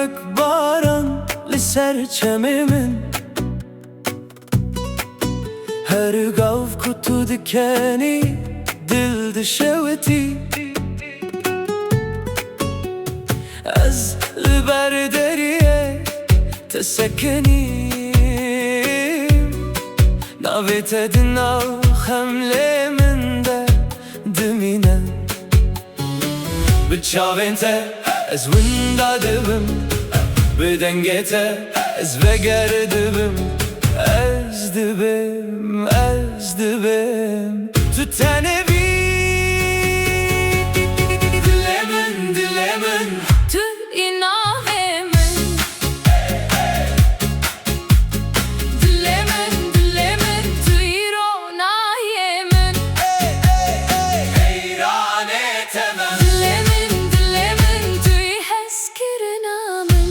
وەک باران لەسەر چەمێ من هەر گاو کو دکەنی دل دشەوەتی ئەس لەبەر دەریێ تەسەکەنیم ناوێتە دناو خەملێ من دە دمینە بچاوێن تە ئەس وندا دەبم بدەنگێ تە ئەس بەگەر دەبم ئەس دەبم تو تەنەبی دلێ من تو inave min dile min tu ironaye min heyranê te min dile min tu heskirina min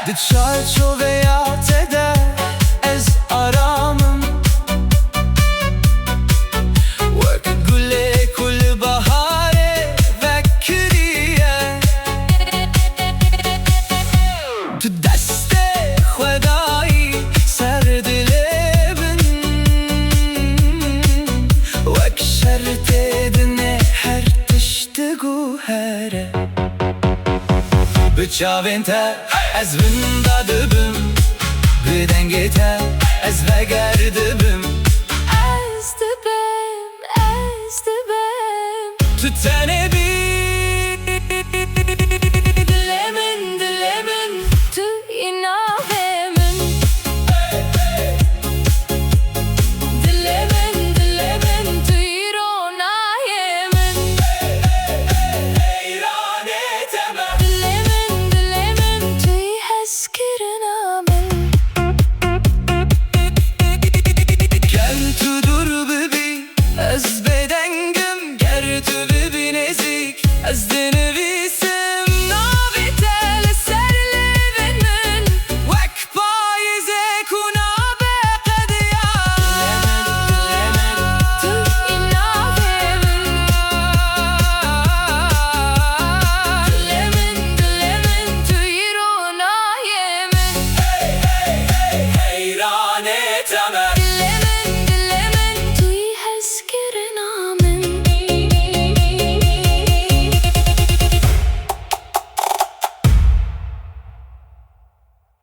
Dit şart şovaya te ez aramım Wek gule kul bahare vekriye Tu deste xwedayî ser dilê bin Wek şertê dinê her tiştî guhere Biçavên te ez winda dibim Bidengê te ez veger dibim ez dibim Tu tenê bî